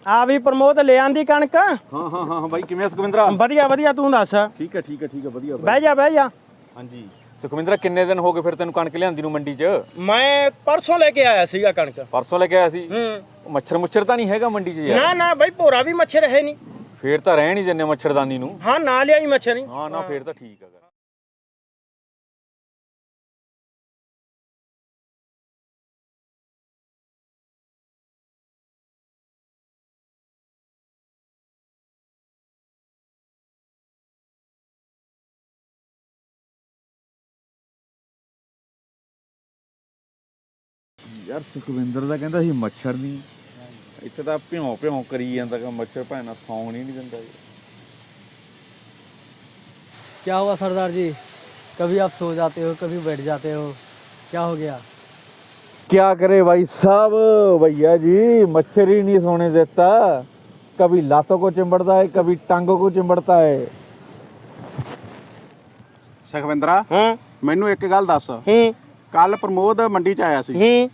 ਆ ਵੀ ਪ੍ਰਮੋਦ ਲੈ ਆਂਦੀ ਕਣਕ। ਹਾਂ ਬਾਈ ਕਿਵੇਂ ਸੁਖਵਿੰਦਰਾ? ਵਧੀਆ ਵਧੀਆ, ਤੂੰ ਦੱਸ। ਠੀਕ ਹੈ ਵਧੀਆ। ਬਹਿ ਜਾ। ਹਾਂਜੀ ਸੁਖਵਿੰਦਰਾ, ਕਿੰਨੇ ਦਿਨ ਹੋ ਗਏ ਫਿਰ ਤੈਨੂੰ ਕਣਕ ਲਿਆਂਦੀ ਨੂੰ ਮੰਡੀ 'ਚ? ਮੈਂ ਪਰਸੋਂ ਲੈ ਕੇ ਆਇਆ ਸੀਗਾ ਕਣਕ। ਪਰਸੋਂ ਲੈ ਕੇ ਆਇਆ ਸੀ? ਮੱਛਰ ਤਾਂ ਨਹੀਂ ਹੈਗਾ ਮੰਡੀ 'ਚ ਯਾਰ? ਨਾ ਬਾਈ, ਭੋਰਾ ਵੀ ਮੱਛਰ ਹੈ ਨਹੀਂ। ਫੇਰ ਤਾਂ ਰਹਿਣ ਹੀ ਦਿੰਨੇ ਮੱਛਰਦਾਨੀ ਨੂੰ। ਹਾਂ, ਨਾ ਲਿਆਈ ਮੱਛਰ ਨਹੀਂ। ਹਾਂ ਨਾ, ਫੇਰ ਤਾਂ ਠੀਕ ਹੈਗਾ। ਯਾਰ ਸੁਖਵਿੰਦਰ ਦਾ ਕਹਿੰਦਾ ਸੀ ਮੱਛਰ ਨਹੀਂ, ਇੱਥੇ ਤਾਂ ਭਿਉਂ ਕਰੀ ਜਾਂਦਾ ਕਿ ਮੱਛਰ ਭੈਣਾ ਸੌਣ ਹੀ ਨਹੀਂ ਦਿੰਦਾ। क्या हुआ सरदार जी? कभी आप सो जाते हो, कभी बैठ जाते हो, क्या हो गया? क्या करे भाई साहब, भैया जी मच्छर ही नहीं सोने देता। कभी लातों को चिंबड़ता है, कभी टांगों को चिंबड़ता है। ਸੁਖਵਿੰਦਰਾ, ਮੈਨੂੰ ਇੱਕ ਗੱਲ ਦੱਸ। ਕੱਲ ਪ੍ਰਮੋਦ ਮੰਡੀ 'ਚ ਆਇਆ ਸੀ,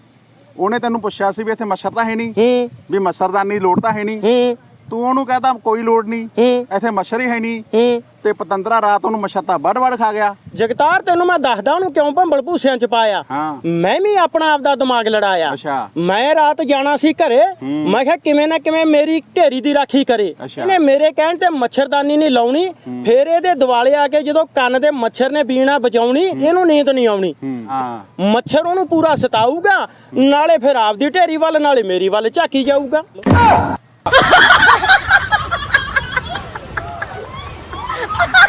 ਉਹਨੇ ਤੈਨੂੰ ਪੁੱਛਿਆ ਸੀ ਵੀ ਇੱਥੇ ਮੱਛਰ ਤਾਂ ਹੈ ਨਹੀਂ, ਵੀ ਮੱਛਰਦਾਨੀ ਲੋੜ ਤਾਂ ਹੈ ਨਹੀਂ। ਤੂੰ ਉਹਨੂੰ ਕਹਤਾ ਕੋਈ ਲੋੜ ਨਹੀਂ, ਇੱਥੇ ਮੱਛਰ ਹੀ ਹੈ ਨਹੀਂ, ਤੇ ਪਤੰਦਰਾ ਰਾਤ ਉਹਨੂੰ ਮੱਛਰ ਤਾਂ ਵੱਢ ਖਾ ਗਿਆ। ਜਗਤਾਰ, ਤੈਨੂੰ ਮੈਂ ਦੱਸਦਾ ਉਹਨੂੰ ਕਿਉਂ ਭੰਬਲ ਭੂਸਿਆਂ 'ਚ ਪਾਇਆ। ਮੈਂ ਵੀ ਆਪਦਾ ਦਿਮਾਗ ਲੜਾਇਆ। ਮੈਂ ਰਾਤ ਜਾਣਾ ਸੀ ਘਰੇ, ਮੈਂ ਕਿਹਾ ਕਿਵੇਂ ਨਾ ਕਿਵੇਂ ਮੇਰੀ ਢੇਰੀ ਦੀ ਰਾਖੀ ਕਰੇ। ਇਹਨੇ ਮੇਰੇ ਕਹਿਣ ਤੇ ਮੱਛਰਦਾਨੀ ਨਹੀਂ ਲਾਉਣੀ, ਫੇਰ ਇਹਦੇ ਦਿਵਾਲੇ ਆ ਕੇ ਜਦੋਂ ਕੰਨ ਦੇ ਮੱਛਰ ਨੇ ਬੀਣਾ ਬਚਾਉਣੀ, ਇਹਨੂੰ ਨੀਂਦ ਨਹੀਂ ਆਉਣੀ। ਮੱਛਰ ਉਹਨੂੰ ਪੂਰਾ ਸਤਾਊਗਾ, ਨਾਲੇ ਫਿਰ ਆਪਦੀ ਢੇਰੀ ਵੱਲ ਨਾਲੇ ਮੇਰੀ ਵੱਲ ਝਾਕੀ ਜਾਊਗਾ। Ha ha ha!